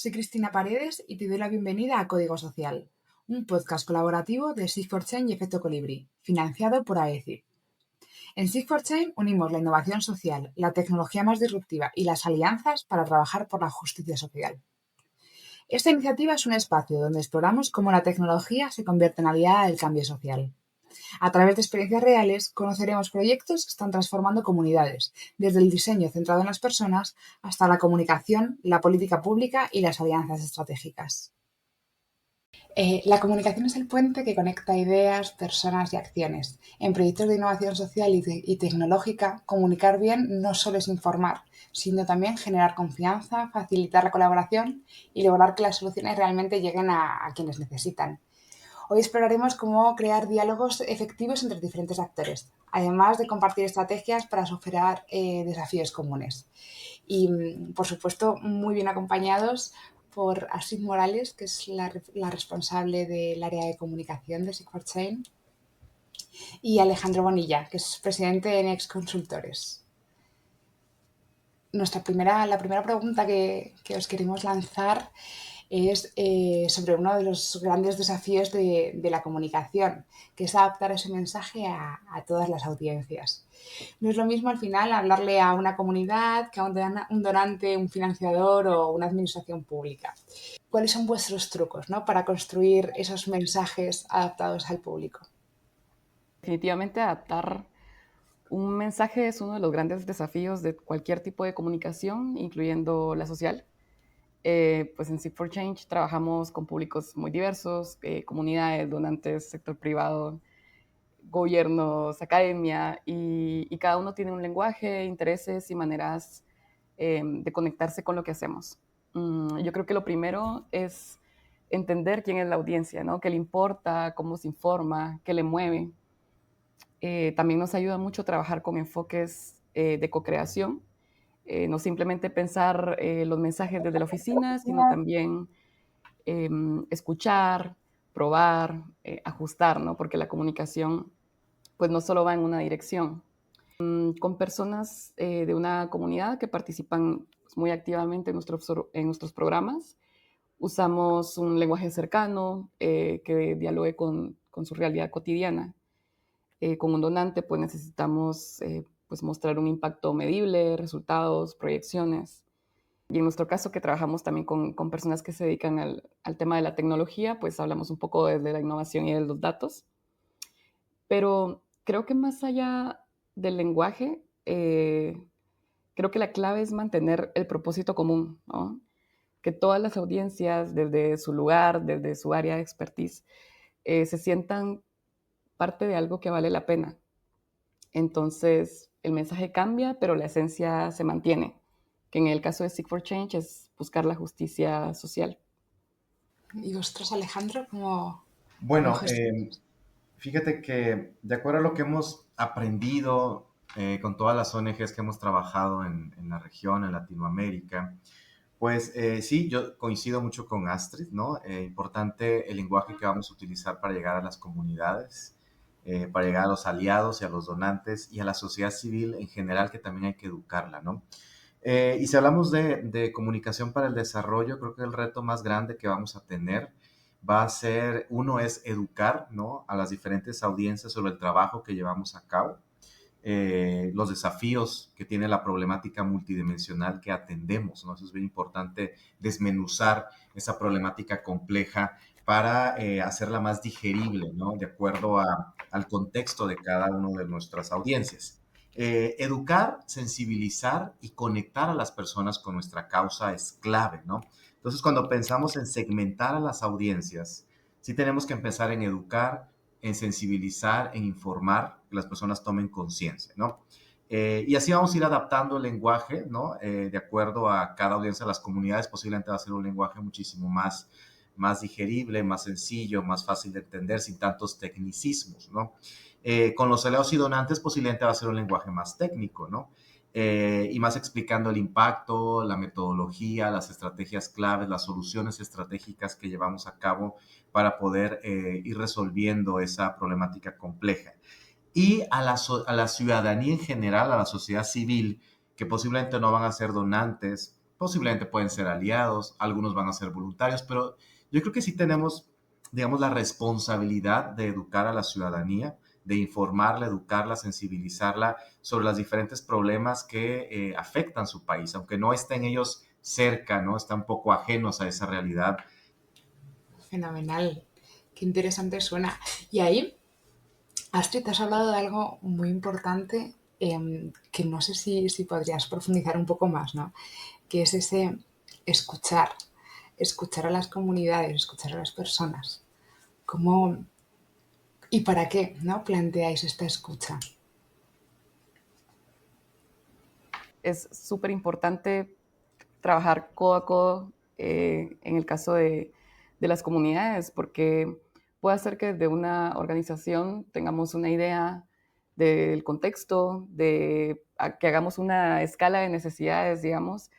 Soy Cristina Paredes y te doy la bienvenida a Código Social, un podcast colaborativo de Sig4Chain y Efecto Colibrí, financiado por AECI. En Sig4Chain unimos la innovación social, la tecnología más disruptiva y las alianzas para trabajar por la justicia social. Esta iniciativa es un espacio donde exploramos cómo la tecnología se convierte en aliada del cambio social. A través de experiencias reales, conoceremos proyectos que están transformando comunidades, desde el diseño centrado en las personas hasta la comunicación, la política pública y las alianzas estratégicas. La comunicación es el puente que conecta ideas, personas y acciones. En proyectos de innovación social y tecnológica, comunicar bien no solo es informar, sino también generar confianza, facilitar la colaboración y lograr que las soluciones realmente lleguen a quienes necesitan. Hoy exploraremos cómo crear diálogos efectivos entre diferentes actores, además de compartir estrategias para superar desafíos comunes. Y, por supuesto, muy bien acompañados por Astrid Morales, que es la responsable del área de comunicación de Sig4Chain, y Alejandro Bonilla, que es presidente de Next Consultores. La primera pregunta que os queremos lanzar es sobre uno de los grandes desafíos de la comunicación, que es adaptar ese mensaje a todas las audiencias. No es lo mismo al final hablarle a una comunidad que a un donante, un financiador o una administración pública. ¿Cuáles son vuestros trucos, ¿no?, para construir esos mensajes adaptados al público? Definitivamente adaptar un mensaje es uno de los grandes desafíos de cualquier tipo de comunicación, incluyendo la social. Pues en Sig4Change trabajamos con públicos muy diversos, comunidades, donantes, sector privado, gobiernos, academia, y cada uno tiene un lenguaje, intereses y maneras de conectarse con lo que hacemos. Yo creo que lo primero es entender quién es la audiencia, ¿no? ¿Qué le importa? ¿Cómo se informa? ¿Qué le mueve? También nos ayuda mucho trabajar con enfoques de co-creación, no simplemente pensar los mensajes desde la oficina, sino también escuchar, probar, ajustar, ¿no? Porque la comunicación pues no solo va en una dirección. Con personas de una comunidad que participan pues, muy activamente en nuestros programas, usamos un lenguaje cercano que dialogue con su realidad cotidiana. Con un donante pues necesitamos pues mostrar un impacto medible, resultados, proyecciones. Y en nuestro caso, que trabajamos también con personas que se dedican al tema de la tecnología, pues hablamos un poco desde la innovación y de los datos. Pero creo que más allá del lenguaje, creo que la clave es mantener el propósito común, ¿no? Que todas las audiencias, desde su lugar, desde su área de expertise, se sientan parte de algo que vale la pena. Entonces, el mensaje cambia, pero la esencia se mantiene, que en el caso de Sig4Change es buscar la justicia social. ¿Y vosotros, Alejandro, cómo Bueno, gestionáis? fíjate que de acuerdo a lo que hemos aprendido con todas las ONGs que hemos trabajado en la región, en Latinoamérica, pues sí, yo coincido mucho con Astrid, ¿no? Importante el lenguaje que vamos a utilizar para llegar a las comunidades, para llegar a los aliados y a los donantes y a la sociedad civil en general, que también hay que educarla, ¿no? Y si hablamos de comunicación para el desarrollo, creo que el reto más grande que vamos a tener va a ser, uno es educar, ¿no?, a las diferentes audiencias sobre el trabajo que llevamos a cabo, los desafíos que tiene la problemática multidimensional que atendemos, ¿no? Eso es bien importante, desmenuzar esa problemática compleja para hacerla más digerible, ¿no?, de acuerdo al contexto de cada una de nuestras audiencias. Educar, sensibilizar y conectar a las personas con nuestra causa es clave, ¿no? Entonces, cuando pensamos en segmentar a las audiencias, sí tenemos que empezar en educar, en sensibilizar, en informar, que las personas tomen conciencia, ¿no? Y así vamos a ir adaptando el lenguaje, ¿no? De acuerdo a cada audiencia, las comunidades posiblemente va a ser un lenguaje muchísimo más digerible, más sencillo, más fácil de entender, sin tantos tecnicismos, ¿no? Con los aliados y donantes posiblemente va a ser un lenguaje más técnico, ¿no? Y más explicando el impacto, la metodología, las estrategias claves, las soluciones estratégicas que llevamos a cabo para poder ir resolviendo esa problemática compleja. Y a la ciudadanía en general, a la sociedad civil, que posiblemente no van a ser donantes posiblemente pueden ser aliados, algunos van a ser voluntarios, pero yo creo que sí tenemos, digamos, la responsabilidad de educar a la ciudadanía, de informarla, educarla, sensibilizarla sobre los diferentes problemas que afectan su país, aunque no estén ellos cerca, ¿no? Están un poco ajenos a esa realidad. Fenomenal. Qué interesante suena. Y ahí, Astrid, has hablado de algo muy importante que no sé si podrías profundizar un poco más, ¿no? Que es ese escuchar, escuchar a las comunidades, escuchar a las personas. ¿Cómo y para qué, ¿no? Planteáis esta escucha? Es súper importante trabajar codo a codo en el caso de las comunidades, porque puede hacer que de una organización tengamos una idea del contexto, que hagamos una escala de necesidades, digamos,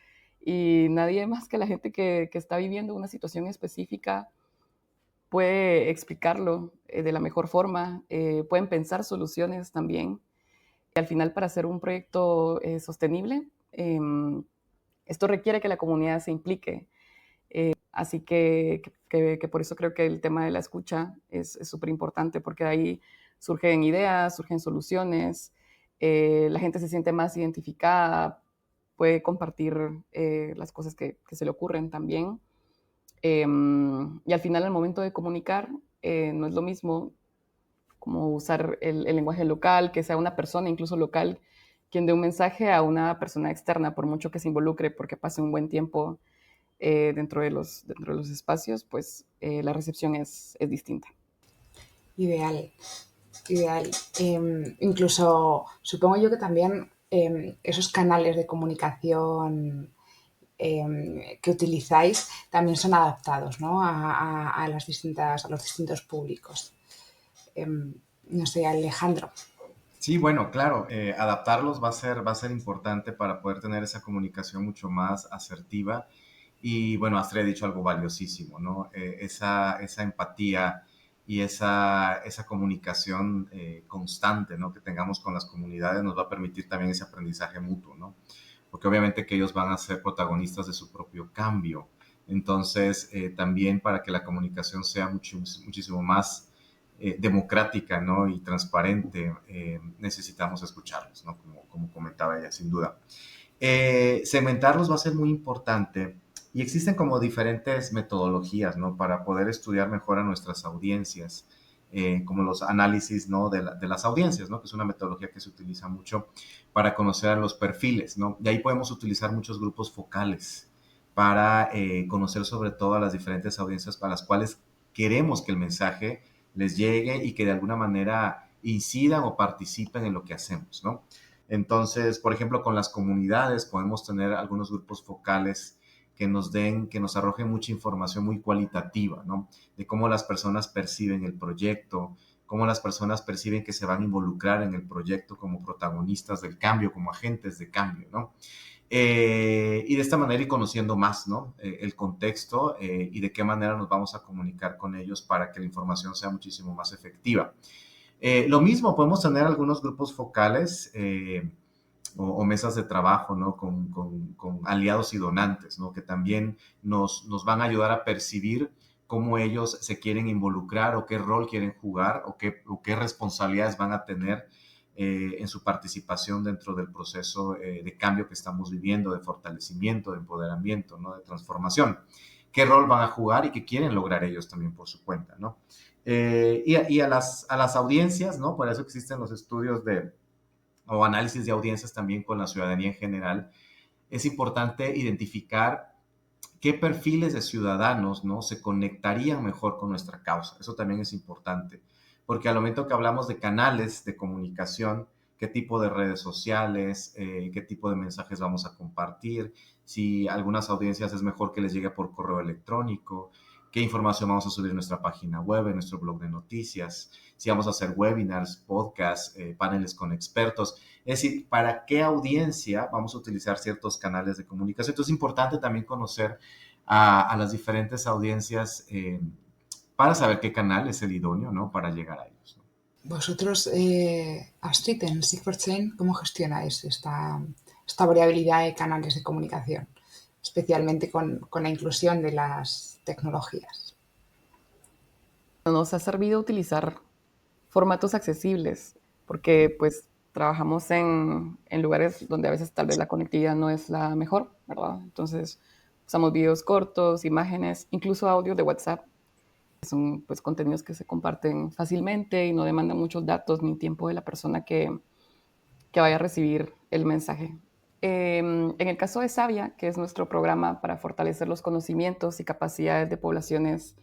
y nadie más que la gente que está viviendo una situación específica puede explicarlo de la mejor forma, pueden pensar soluciones también. Y al final, para hacer un proyecto sostenible, esto requiere que la comunidad se implique. Así que por eso creo que el tema de la escucha es súper importante, porque de ahí surgen ideas, surgen soluciones, la gente se siente más identificada, puede compartir las cosas que se le ocurren también. Y al final, al momento de comunicar, no es lo mismo como usar el lenguaje local, que sea una persona incluso local quien dé un mensaje a una persona externa, por mucho que se involucre, porque pase un buen tiempo dentro de los espacios, pues la recepción es distinta. Ideal, ideal. Incluso supongo yo que también esos canales de comunicación que utilizáis también son adaptados, ¿no? A los distintos públicos. No sé, Alejandro. Sí, bueno, claro, adaptarlos va a ser importante para poder tener esa comunicación mucho más asertiva. Y bueno, Astrid ha dicho algo valiosísimo, ¿no? Esa empatía y esa comunicación constante, ¿no? Que tengamos con las comunidades nos va a permitir también ese aprendizaje mutuo, ¿no? Porque obviamente que ellos van a ser protagonistas de su propio cambio. Entonces, también para que la comunicación sea muchísimo más democrática, ¿no? Y transparente, necesitamos escucharlos, ¿no? Como comentaba ella, sin duda. Segmentarlos va a ser muy importante y existen como diferentes metodologías, ¿no? Para poder estudiar mejor a nuestras audiencias, como los análisis, ¿no? De las audiencias, ¿no? Que es una metodología que se utiliza mucho para conocer a los perfiles, ¿no? Y ahí podemos utilizar muchos grupos focales para conocer sobre todo a las diferentes audiencias para las cuales queremos que el mensaje les llegue y que de alguna manera incidan o participen en lo que hacemos, ¿no? Entonces, por ejemplo, con las comunidades podemos tener algunos grupos focales que nos arrojen mucha información muy cualitativa, ¿no? De cómo las personas perciben el proyecto, cómo las personas perciben que se van a involucrar en el proyecto como protagonistas del cambio, como agentes de cambio, ¿no? Y de esta manera ir conociendo más, ¿no? El contexto y de qué manera nos vamos a comunicar con ellos para que la información sea muchísimo más efectiva. Lo mismo, podemos tener algunos grupos focales o mesas de trabajo, ¿no? Con aliados y donantes, ¿no? Que también nos van a ayudar a percibir cómo ellos se quieren involucrar o qué rol quieren jugar o qué responsabilidades van a tener en su participación dentro del proceso de cambio que estamos viviendo, de fortalecimiento, de empoderamiento, ¿no? De transformación. ¿Qué rol van a jugar y qué quieren lograr ellos también por su cuenta, ¿no? Y a las audiencias, ¿no? Por eso existen los estudios o análisis de audiencias también con la ciudadanía en general. Es importante identificar qué perfiles de ciudadanos, ¿no? Se conectarían mejor con nuestra causa. Eso también es importante, porque al momento que hablamos de canales de comunicación, qué tipo de redes sociales, qué tipo de mensajes vamos a compartir, si a algunas audiencias es mejor que les llegue por correo electrónico, qué información vamos a subir en nuestra página web, en nuestro blog de noticias, si vamos a hacer webinars, podcasts, paneles con expertos. Es decir, para qué audiencia vamos a utilizar ciertos canales de comunicación. Entonces es importante también conocer a las diferentes audiencias para saber qué canal es el idóneo, ¿no? Para llegar a ellos, ¿no? Vosotros, Astrid, en Sig4Chain, ¿cómo gestionáis esta variabilidad de canales de comunicación? especialmente con la inclusión de las tecnologías. Nos ha servido utilizar formatos accesibles, porque pues trabajamos en lugares donde a veces tal vez la conectividad no es la mejor, ¿verdad? Entonces usamos videos cortos, imágenes, incluso audios de WhatsApp. Son pues contenidos que se comparten fácilmente y no demandan muchos datos ni tiempo de la persona que vaya a recibir el mensaje. En el caso de Sabia, que es nuestro programa para fortalecer los conocimientos y capacidades de poblaciones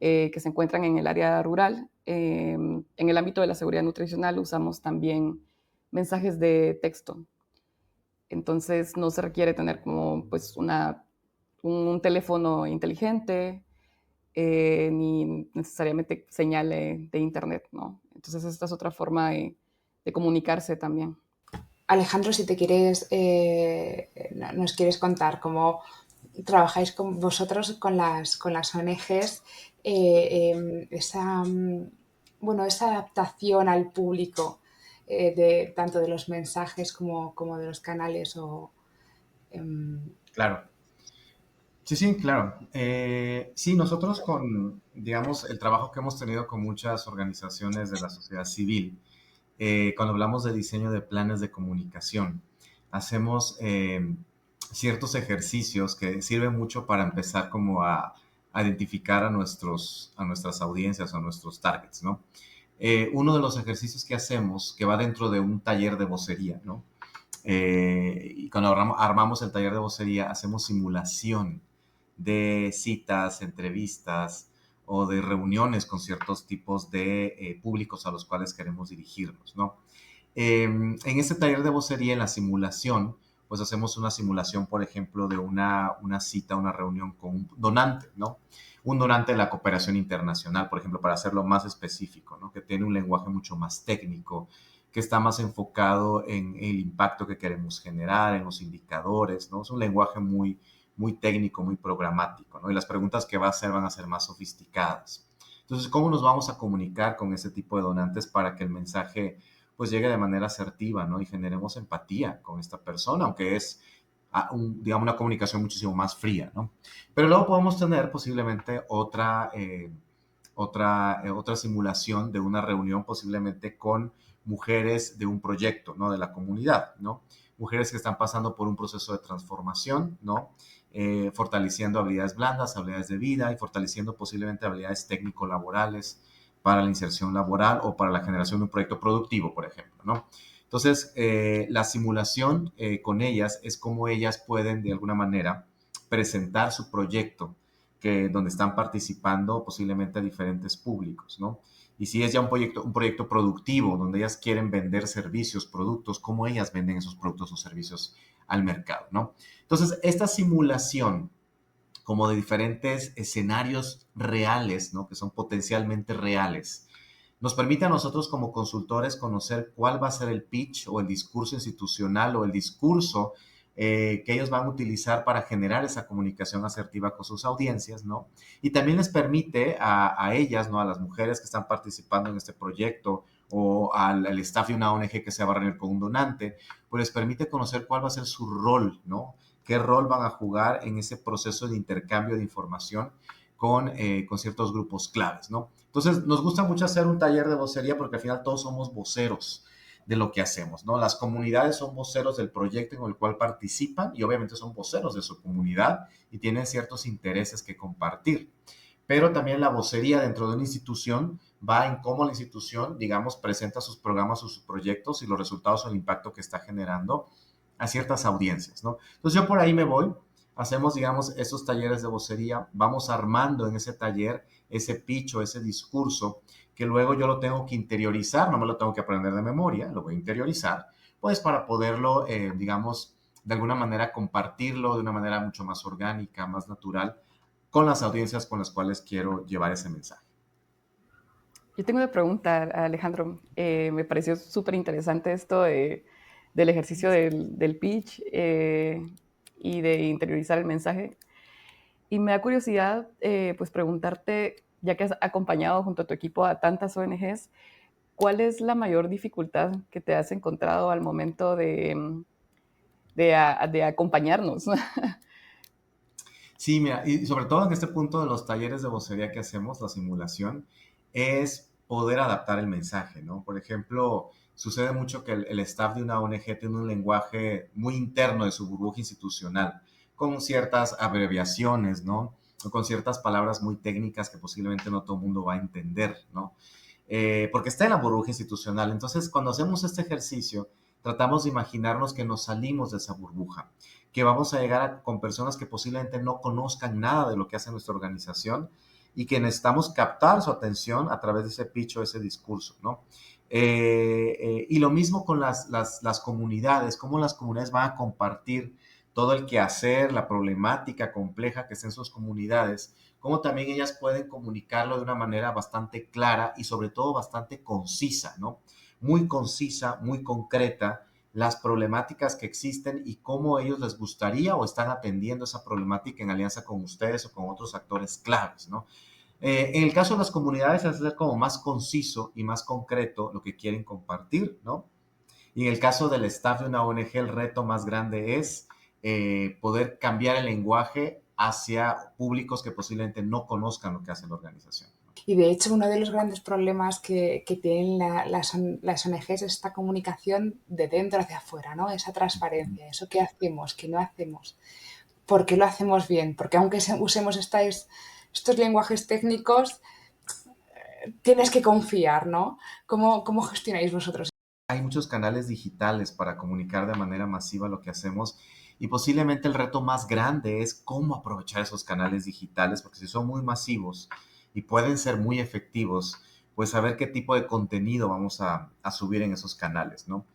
que se encuentran en el área rural, en el ámbito de la seguridad nutricional usamos también mensajes de texto. Entonces no se requiere tener como pues un teléfono inteligente ni necesariamente señal de internet, ¿no? Entonces esta es otra forma de comunicarse también. Alejandro, si te quieres, nos quieres contar cómo trabajáis con vosotros con las ONGs, esa, esa adaptación al público de tanto de los mensajes como de los canales o Claro. Sí, sí, claro. Sí, nosotros con, digamos, el trabajo que hemos tenido con muchas organizaciones de la sociedad civil, cuando hablamos de diseño de planes de comunicación, hacemos ciertos ejercicios que sirven mucho para empezar como a identificar a nuestras audiencias, a nuestros targets, ¿no? Uno de los ejercicios que hacemos, que va dentro de un taller de vocería, ¿no? Y cuando armamos el taller de vocería, hacemos simulación de citas, entrevistas o de reuniones con ciertos tipos de públicos a los cuales queremos dirigirnos, ¿no? En este taller de vocería, en la simulación, pues hacemos una simulación, por ejemplo, de una cita, una reunión con un donante, ¿no? Un donante de la cooperación internacional, por ejemplo, para hacerlo más específico, ¿no? Que tiene un lenguaje mucho más técnico, que está más enfocado en el impacto que queremos generar, en los indicadores, ¿no? Es un lenguaje muy, muy técnico, muy programático, ¿no? Y las preguntas que va a hacer van a ser más sofisticadas. Entonces, ¿cómo nos vamos a comunicar con ese tipo de donantes para que el mensaje pues llegue de manera asertiva, ¿no? Y generemos empatía con esta persona, aunque es, digamos, una comunicación muchísimo más fría, ¿no? Pero luego podemos tener posiblemente otra simulación de una reunión posiblemente con mujeres de un proyecto, ¿no? De la comunidad, ¿no? Mujeres que están pasando por un proceso de transformación, ¿no? Fortaleciendo habilidades blandas, habilidades de vida y fortaleciendo posiblemente habilidades técnico-laborales para la inserción laboral o para la generación de un proyecto productivo, por ejemplo, ¿no? Entonces, la simulación con ellas es cómo ellas pueden, de alguna manera, presentar su proyecto donde están participando posiblemente a diferentes públicos, ¿no? Y si es ya un proyecto productivo, donde ellas quieren vender servicios, productos, cómo ellas venden esos productos o servicios al mercado, ¿no? Entonces, esta simulación como de diferentes escenarios reales, ¿no? Que son potencialmente reales, nos permite a nosotros como consultores conocer cuál va a ser el pitch o el discurso institucional o el discurso que ellos van a utilizar para generar esa comunicación asertiva con sus audiencias, ¿no? Y también les permite a ellas, ¿no? A las mujeres que están participando en este proyecto o al staff de una ONG que se va a reunir con un donante, pues les permite conocer cuál va a ser su rol, ¿no? Qué rol van a jugar en ese proceso de intercambio de información con ciertos grupos claves, ¿no? Entonces, nos gusta mucho hacer un taller de vocería porque al final todos somos voceros de lo que hacemos, ¿no? Las comunidades son voceros del proyecto en el cual participan y obviamente son voceros de su comunidad y tienen ciertos intereses que compartir. Pero también la vocería dentro de una institución va en cómo la institución, digamos, presenta sus programas o sus proyectos y los resultados o el impacto que está generando a ciertas audiencias, ¿no? Entonces yo por ahí me voy, hacemos, digamos, esos talleres de vocería, vamos armando en ese taller ese pitch o ese discurso que luego yo lo tengo que interiorizar, no me lo tengo que aprender de memoria, lo voy a interiorizar, pues para poderlo, digamos, de alguna manera compartirlo de una manera mucho más orgánica, más natural, con las audiencias con las cuales quiero llevar ese mensaje. Yo tengo una pregunta, Alejandro. Me pareció súper interesante esto del ejercicio del pitch y de interiorizar el mensaje. Y me da curiosidad, pues, preguntarte, ya que has acompañado junto a tu equipo a tantas ONGs, ¿cuál es la mayor dificultad que te has encontrado al momento de acompañarnos? Sí, mira, y sobre todo en este punto de los talleres de vocería que hacemos, la simulación, es poder adaptar el mensaje, ¿no? Por ejemplo, sucede mucho que el staff de una ONG tiene un lenguaje muy interno de su burbuja institucional, con ciertas abreviaciones, ¿no? O con ciertas palabras muy técnicas que posiblemente no todo el mundo va a entender, ¿no? Porque está en la burbuja institucional. Entonces, cuando hacemos este ejercicio, tratamos de imaginarnos que nos salimos de esa burbuja, que vamos a llegar con personas que posiblemente no conozcan nada de lo que hace nuestra organización y que necesitamos captar su atención a través de ese pitch o ese discurso, ¿no? Y lo mismo con las comunidades, cómo las comunidades van a compartir todo el quehacer, la problemática compleja que está en sus comunidades, cómo también ellas pueden comunicarlo de una manera bastante clara y sobre todo bastante concisa, ¿no? Muy concisa, muy concreta, las problemáticas que existen y cómo ellos les gustaría o están atendiendo esa problemática en alianza con ustedes o con otros actores claves, ¿no? En el caso de las comunidades es ser como más conciso y más concreto lo que quieren compartir, ¿no? Y en el caso del staff de una ONG, el reto más grande es poder cambiar el lenguaje hacia públicos que posiblemente no conozcan lo que hace la organización. Y de hecho, uno de los grandes problemas que tienen las ONGs es esta comunicación de dentro hacia afuera, ¿no? Esa transparencia, eso que hacemos, que no hacemos, por qué lo hacemos bien, porque aunque usemos estos lenguajes técnicos, tienes que confiar, ¿no? ¿Cómo gestionáis vosotros? Hay muchos canales digitales para comunicar de manera masiva lo que hacemos y posiblemente el reto más grande es cómo aprovechar esos canales digitales, porque si son muy masivos y pueden ser muy efectivos, pues saber qué tipo de contenido vamos a subir en esos canales, ¿no?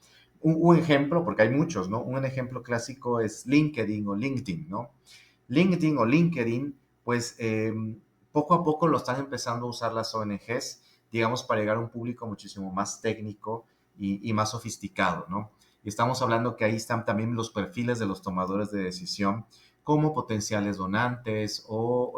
Un ejemplo, porque hay muchos, ¿no? Un ejemplo clásico es LinkedIn o LinkedIn, ¿no? LinkedIn o LinkedIn, pues poco a poco lo están empezando a usar las ONGs, digamos, para llegar a un público muchísimo más técnico y más sofisticado, ¿no? Y estamos hablando que ahí están también los perfiles de los tomadores de decisión como potenciales donantes o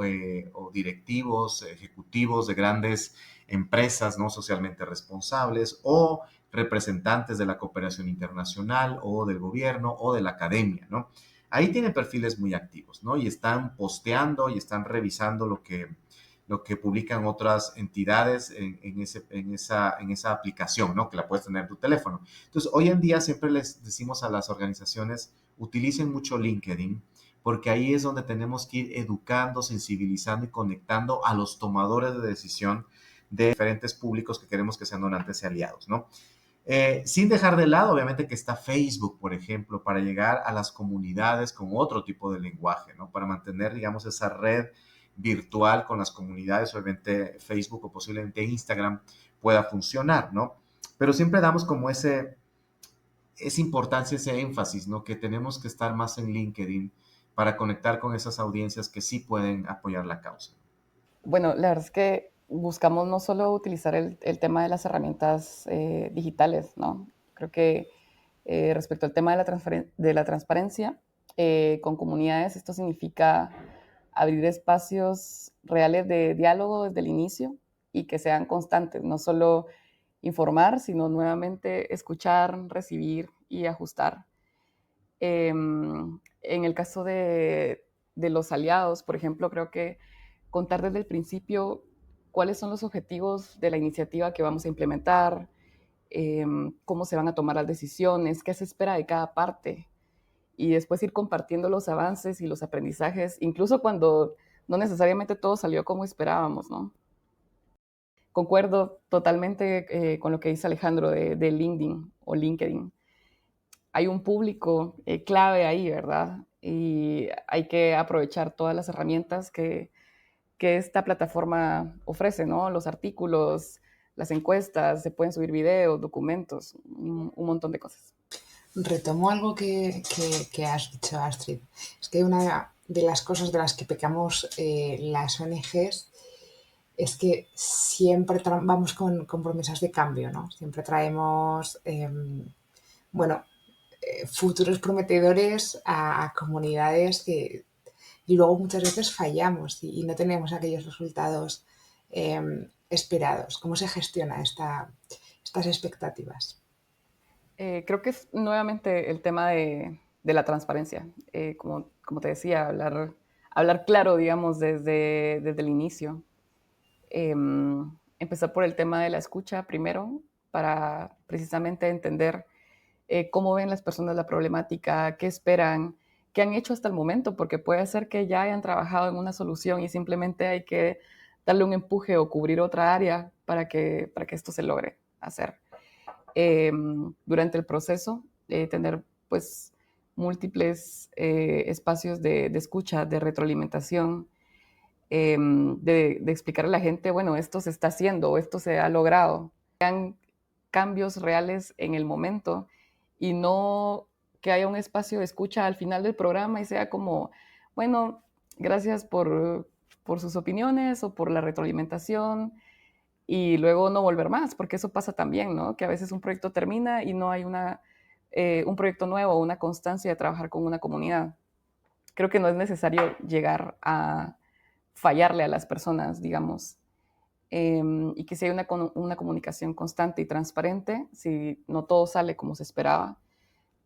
directivos, ejecutivos de grandes empresas no socialmente responsables o representantes de la cooperación internacional o del gobierno o de la academia, ¿no? Ahí tienen perfiles muy activos, ¿no? Y están posteando y están revisando lo que publican otras entidades en esa aplicación, ¿no? Que la puedes tener en tu teléfono. Entonces, hoy en día siempre les decimos a las organizaciones, utilicen mucho LinkedIn, porque ahí es donde tenemos que ir educando, sensibilizando y conectando a los tomadores de decisión de diferentes públicos que queremos que sean donantes y aliados, ¿no? Sin dejar de lado, obviamente, que está Facebook, por ejemplo, para llegar a las comunidades con otro tipo de lenguaje, ¿no? Para mantener, digamos, esa red virtual con las comunidades, obviamente Facebook o posiblemente Instagram pueda funcionar, ¿no? Pero siempre damos como esa importancia, ese énfasis, ¿no? Que tenemos que estar más en LinkedIn para conectar con esas audiencias que sí pueden apoyar la causa. Bueno, la verdad es que buscamos no solo utilizar el tema de las herramientas digitales, ¿no? Creo que respecto al tema de la transparencia, con comunidades, esto significa abrir espacios reales de diálogo desde el inicio y que sean constantes, no solo informar, sino nuevamente escuchar, recibir y ajustar. En el caso de los aliados, por ejemplo, creo que contar desde el principio cuáles son los objetivos de la iniciativa que vamos a implementar, cómo se van a tomar las decisiones, qué se espera de cada parte y después ir compartiendo los avances y los aprendizajes, incluso cuando no necesariamente todo salió como esperábamos, ¿no? Concuerdo totalmente con lo que dice Alejandro de LinkedIn o LinkedIn. Hay un público clave ahí, ¿verdad? Y hay que aprovechar todas las herramientas que esta plataforma ofrece, ¿no? Los artículos, las encuestas, se pueden subir videos, documentos, un montón de cosas. Retomo algo que has dicho, Astrid. Es que una de las cosas de las que pecamos las ONGs es que siempre vamos con promesas de cambio, ¿no? Siempre traemos, bueno, futuros prometedores a comunidades y luego muchas veces fallamos y no tenemos aquellos resultados esperados. ¿Cómo se gestiona estas expectativas? Creo que es nuevamente el tema de la transparencia. Como te decía, hablar claro, digamos, desde el inicio. Empezar por el tema de la escucha primero, para precisamente entender cómo ven las personas la problemática, qué esperan, qué han hecho hasta el momento, porque puede ser que ya hayan trabajado en una solución y simplemente hay que darle un empuje o cubrir otra área para que esto se logre hacer. Durante el proceso, tener pues múltiples espacios de escucha, de retroalimentación, de explicar a la gente, bueno, esto se está haciendo o esto se ha logrado. Sean cambios reales en el momento y no que haya un espacio de escucha al final del programa y sea como, bueno, gracias por sus opiniones o por la retroalimentación y luego no volver más, porque eso pasa también, ¿no? Que a veces un proyecto termina y no hay un proyecto nuevo o una constancia de trabajar con una comunidad. Creo que no es necesario llegar a fallarle a las personas, digamos, y que si hay una comunicación constante y transparente, si no todo sale como se esperaba,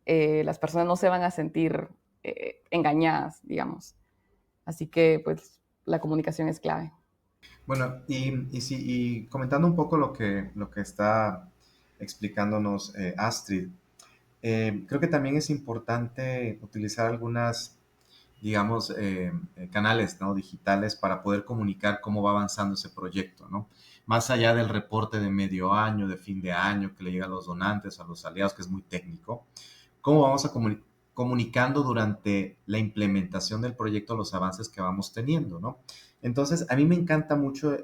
las personas no se van a sentir engañadas, digamos. Así que, pues, la comunicación es clave. Bueno, y comentando un poco lo que está explicándonos Astrid, creo que también es importante utilizar algunas, digamos, canales, ¿no? Digitales para poder comunicar cómo va avanzando ese proyecto, ¿no? Más allá del reporte de medio año, de fin de año, que le llega a los donantes, a los aliados, que es muy técnico, cómo vamos a comunicando durante la implementación del proyecto los avances que vamos teniendo, ¿no? Entonces, a mí me encanta mucho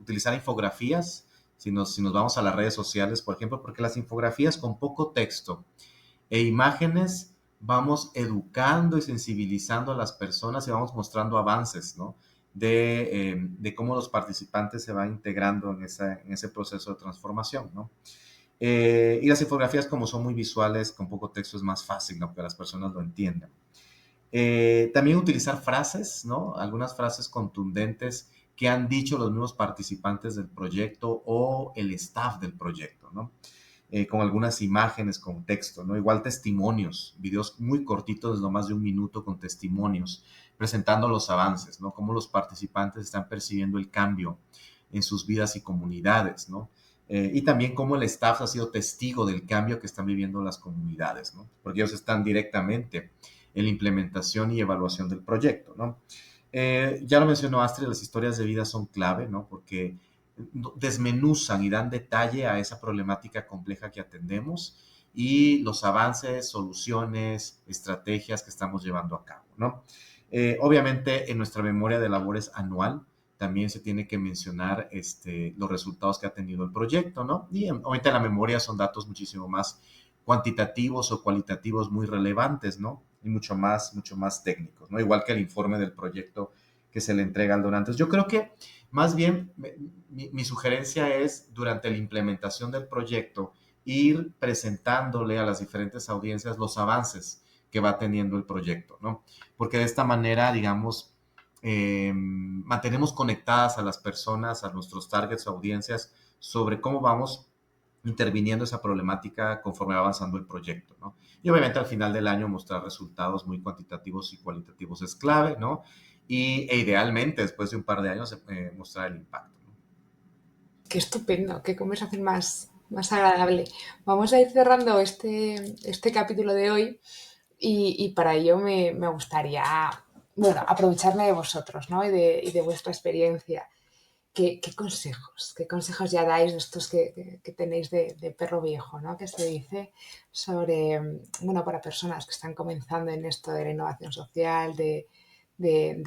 utilizar infografías, si nos vamos a las redes sociales, por ejemplo, porque las infografías con poco texto e imágenes vamos educando y sensibilizando a las personas y vamos mostrando avances, ¿no? De cómo los participantes se van integrando en ese proceso de transformación, ¿no? Y las infografías, como son muy visuales, con poco texto es más fácil, ¿no? Que las personas lo entiendan. También utilizar frases, ¿no? Algunas frases contundentes que han dicho los mismos participantes del proyecto o el staff del proyecto, ¿no? Con algunas imágenes, con texto, ¿no? Igual testimonios, videos muy cortitos, no más de un minuto, con testimonios, presentando los avances, ¿no? Cómo los participantes están percibiendo el cambio en sus vidas y comunidades, ¿no? Y también cómo el staff ha sido testigo del cambio que están viviendo las comunidades, ¿no? Porque ellos están directamente en la implementación y evaluación del proyecto, ¿no? Ya lo mencionó Astrid, las historias de vida son clave, ¿no? Porque desmenuzan y dan detalle a esa problemática compleja que atendemos y los avances, soluciones, estrategias que estamos llevando a cabo, ¿no? Obviamente, en nuestra memoria de labores anual también se tiene que mencionar los resultados que ha tenido el proyecto, ¿no? Y obviamente la memoria son datos muchísimo más cuantitativos o cualitativos muy relevantes, ¿no? Y mucho más técnicos, ¿no? Igual que el informe del proyecto que se le entrega al donante. Yo creo que más bien mi sugerencia es, durante la implementación del proyecto, ir presentándole a las diferentes audiencias los avances que va teniendo el proyecto, ¿no? Porque de esta manera, digamos, mantenemos conectadas a las personas, a nuestros targets, audiencias, sobre cómo vamos interviniendo esa problemática conforme va avanzando el proyecto, ¿no? Y obviamente al final del año mostrar resultados muy cuantitativos y cualitativos es clave, ¿no? E idealmente después de un par de años mostrar el impacto, ¿no? Qué estupendo, qué conversación más agradable. Vamos a ir cerrando este capítulo de hoy y para ello me gustaría, bueno, aprovecharme de vosotros, ¿no? Y de vuestra experiencia. ¿Qué consejos ya dais de estos que tenéis de perro viejo, ¿no? Que se dice sobre, bueno, para personas que están comenzando en esto de la innovación social, de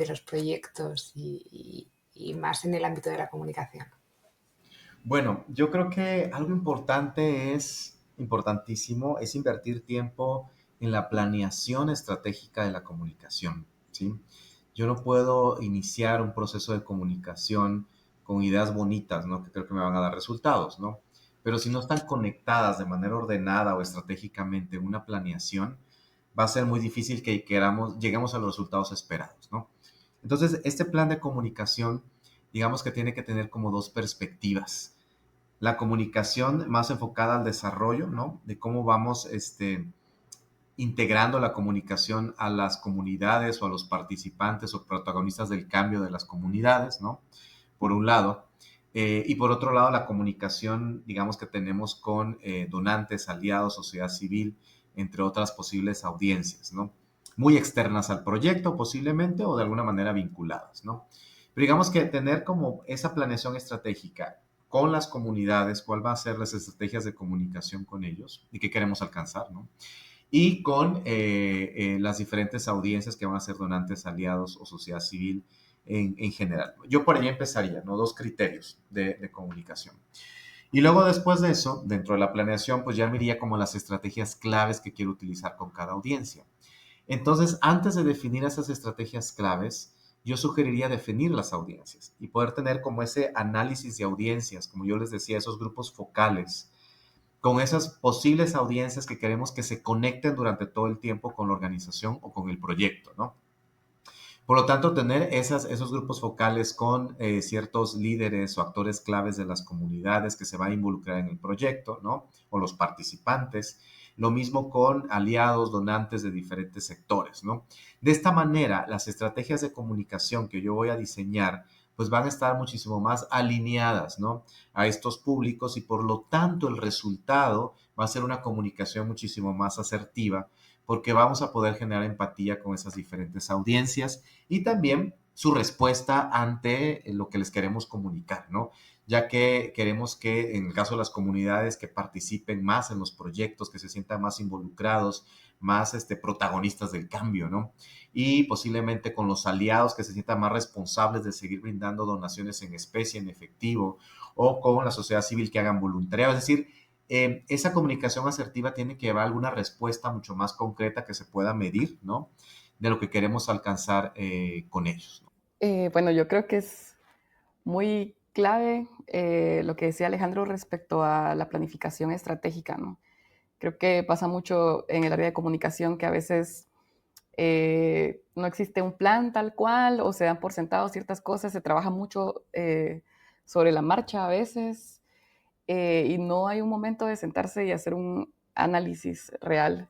los proyectos y más en el ámbito de la comunicación? Bueno, yo creo que algo importante importantísimo, es invertir tiempo en la planeación estratégica de la comunicación, ¿sí? Yo no puedo iniciar un proceso de comunicación con ideas bonitas, ¿no? Que creo que me van a dar resultados, ¿no? Pero si no están conectadas de manera ordenada o estratégicamente en una planeación, va a ser muy difícil que lleguemos a los resultados esperados, ¿no? Entonces, este plan de comunicación, digamos que tiene que tener como dos perspectivas. La comunicación más enfocada al desarrollo, ¿no? De cómo vamos integrando la comunicación a las comunidades o a los participantes o protagonistas del cambio de las comunidades, ¿no? Por un lado. Y por otro lado, la comunicación, digamos, que tenemos con donantes, aliados, sociedad civil, entre otras posibles audiencias, ¿no? Muy externas al proyecto posiblemente o de alguna manera vinculadas, ¿no? Pero digamos que tener como esa planeación estratégica con las comunidades, cuál va a ser las estrategias de comunicación con ellos y qué queremos alcanzar, ¿no? Y con las diferentes audiencias que van a ser donantes, aliados o sociedad civil en general. Yo por ahí empezaría, ¿no? Dos criterios de comunicación. Y luego después de eso, dentro de la planeación, pues ya me iría como las estrategias claves que quiero utilizar con cada audiencia. Entonces, antes de definir esas estrategias claves, yo sugeriría definir las audiencias y poder tener como ese análisis de audiencias, como yo les decía, esos grupos focales, con esas posibles audiencias que queremos que se conecten durante todo el tiempo con la organización o con el proyecto, ¿no? Por lo tanto, tener esos grupos focales con ciertos líderes o actores claves de las comunidades que se van a involucrar en el proyecto, ¿no? O los participantes. Lo mismo con aliados, donantes de diferentes sectores, ¿no? De esta manera, las estrategias de comunicación que yo voy a diseñar, pues van a estar muchísimo más alineadas, ¿no? A estos públicos y por lo tanto el resultado va a ser una comunicación muchísimo más asertiva porque vamos a poder generar empatía con esas diferentes audiencias y también su respuesta ante lo que les queremos comunicar, ¿no? Ya que queremos que, en el caso de las comunidades, que participen más en los proyectos, que se sientan más involucrados, más protagonistas del cambio, ¿no? Y posiblemente con los aliados que se sientan más responsables de seguir brindando donaciones en especie, en efectivo, o con la sociedad civil que hagan voluntariado. Es decir, esa comunicación asertiva tiene que llevar alguna respuesta mucho más concreta que se pueda medir, ¿no? De lo que queremos alcanzar con ellos, ¿no? Bueno, yo creo que es muy clave lo que decía Alejandro respecto a la planificación estratégica, ¿no? Creo que pasa mucho en el área de comunicación que a veces no existe un plan tal cual o se dan por sentado ciertas cosas, se trabaja mucho sobre la marcha a veces y no hay un momento de sentarse y hacer un análisis real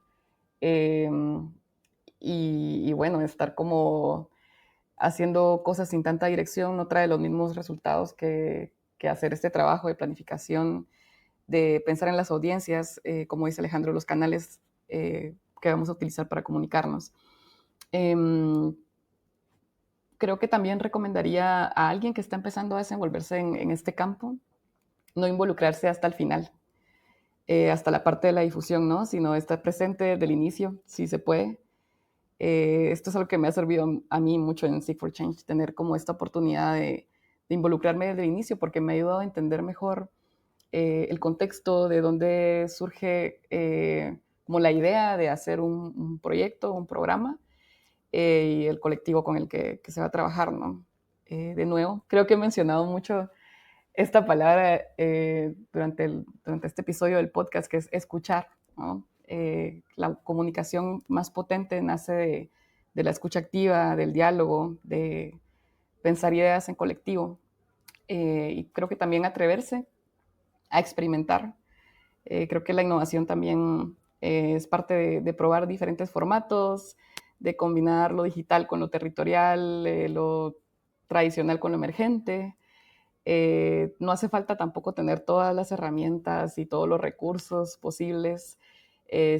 eh, y bueno, estar como haciendo cosas sin tanta dirección no trae los mismos resultados que hacer este trabajo de planificación, de pensar en las audiencias, como dice Alejandro, los canales que vamos a utilizar para comunicarnos. Creo que también recomendaría a alguien que está empezando a desenvolverse en este campo, no involucrarse hasta el final, hasta la parte de la difusión, ¿no? Sino estar presente desde el inicio, si se puede. Esto es algo que me ha servido a mí mucho en Seek for Change, tener como esta oportunidad de involucrarme desde el inicio, porque me ha ayudado a entender mejor el contexto, de dónde surge como la idea de hacer un proyecto, un programa, y el colectivo con el que se va a trabajar, ¿no? De nuevo, creo que he mencionado mucho esta palabra durante este episodio del podcast, que es escuchar, ¿no? La comunicación más potente nace de la escucha activa, del diálogo, de pensar ideas en colectivo. Y creo que también atreverse a experimentar. Creo que la innovación también es parte de probar diferentes formatos, de combinar lo digital con lo territorial, lo tradicional con lo emergente. No hace falta tampoco tener todas las herramientas y todos los recursos posibles,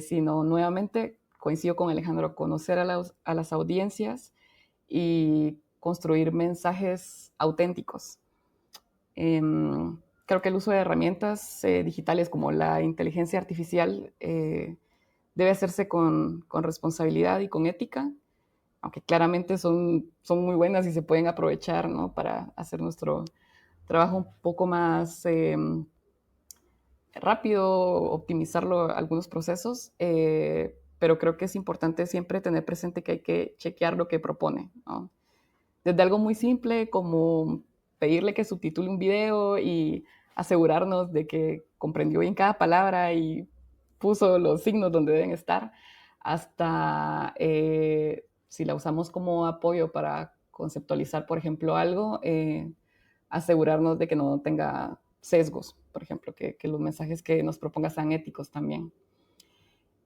sino nuevamente, coincido con Alejandro, conocer a las audiencias y construir mensajes auténticos. Creo que el uso de herramientas digitales como la inteligencia artificial debe hacerse con responsabilidad y con ética, aunque claramente son muy buenas y se pueden aprovechar, ¿no? Para hacer nuestro trabajo un poco más rápido, optimizarlo algunos procesos, pero creo que es importante siempre tener presente que hay que chequear lo que propone, ¿no? Desde algo muy simple como pedirle que subtitule un video y asegurarnos de que comprendió bien cada palabra y puso los signos donde deben estar, hasta si la usamos como apoyo para conceptualizar, por ejemplo, algo, asegurarnos de que no tenga sesgos, por ejemplo, que los mensajes que nos proponga sean éticos también.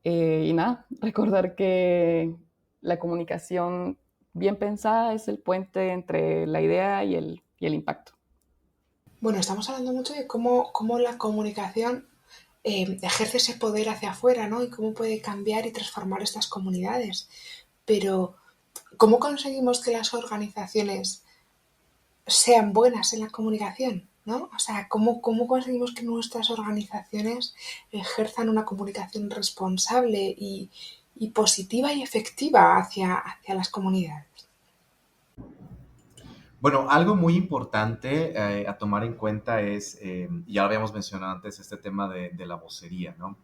Y nada, recordar que la comunicación bien pensada es el puente entre la idea y el impacto. Bueno, estamos hablando mucho de cómo la comunicación ejerce ese poder hacia afuera, ¿no? Y cómo puede cambiar y transformar estas comunidades. Pero, ¿cómo conseguimos que las organizaciones sean buenas en la comunicación? ¿No? O sea, ¿cómo conseguimos que nuestras organizaciones ejerzan una comunicación responsable y positiva y efectiva hacia las comunidades? Bueno, algo muy importante a tomar en cuenta es, ya lo habíamos mencionado antes, este tema de la vocería, ¿no?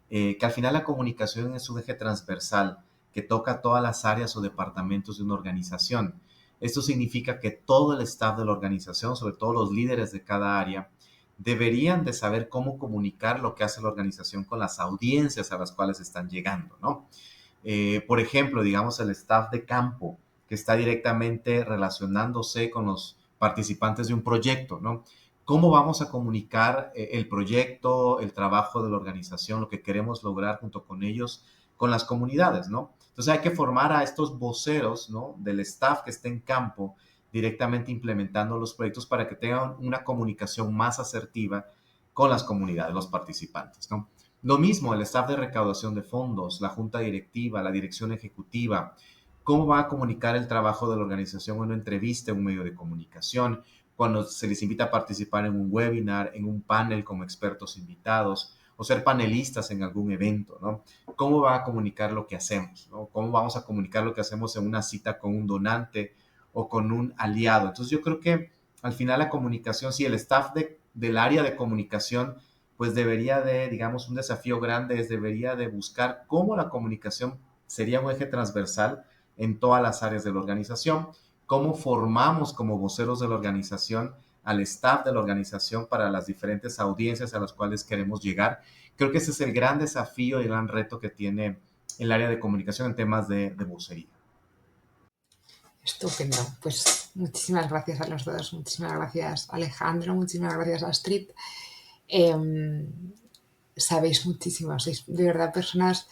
Que al final la comunicación es un eje transversal que toca todas las áreas o departamentos de una organización. Esto significa que todo el staff de la organización, sobre todo los líderes de cada área, deberían de saber cómo comunicar lo que hace la organización con las audiencias a las cuales están llegando, ¿no? Por ejemplo, digamos el staff de campo que está directamente relacionándose con los participantes de un proyecto, ¿no? ¿Cómo vamos a comunicar el proyecto, el trabajo de la organización, lo que queremos lograr junto con ellos, con las comunidades, ¿no? Entonces hay que formar a estos voceros, ¿no? Del staff que esté en campo directamente implementando los proyectos para que tengan una comunicación más asertiva con las comunidades, los participantes, ¿no? Lo mismo el staff de recaudación de fondos, la junta directiva, la dirección ejecutiva, cómo va a comunicar el trabajo de la organización en una entrevista, en un medio de comunicación, cuando se les invita a participar en un webinar, en un panel como expertos invitados o ser panelistas en algún evento, ¿no? ¿Cómo va a comunicar lo que hacemos, ¿no? ¿Cómo vamos a comunicar lo que hacemos en una cita con un donante o con un aliado? Entonces yo creo que al final la comunicación, si el staff del área de comunicación pues debería de, digamos, un desafío grande es debería de buscar cómo la comunicación sería un eje transversal en todas las áreas de la organización, cómo formamos como voceros de la organización al staff de la organización para las diferentes audiencias a las cuales queremos llegar. Creo que ese es el gran desafío y el gran reto que tiene el área de comunicación en temas de vocería. Estupendo. Pues muchísimas gracias a los dos. Muchísimas gracias, Alejandro. Muchísimas gracias, Astrid. Sabéis muchísimo, sois de verdad personas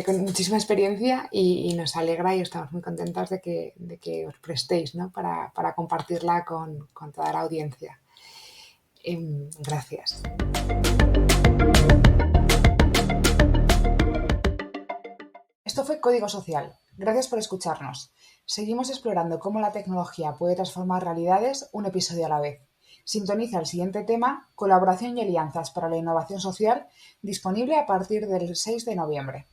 con muchísima experiencia y nos alegra y estamos muy contentas de que os prestéis, ¿no? para compartirla con toda la audiencia. Gracias. Esto fue Código Social. Gracias por escucharnos. Seguimos explorando cómo la tecnología puede transformar realidades un episodio a la vez. Sintoniza el siguiente tema, Colaboración y alianzas para la innovación social, disponible a partir del 6 de noviembre.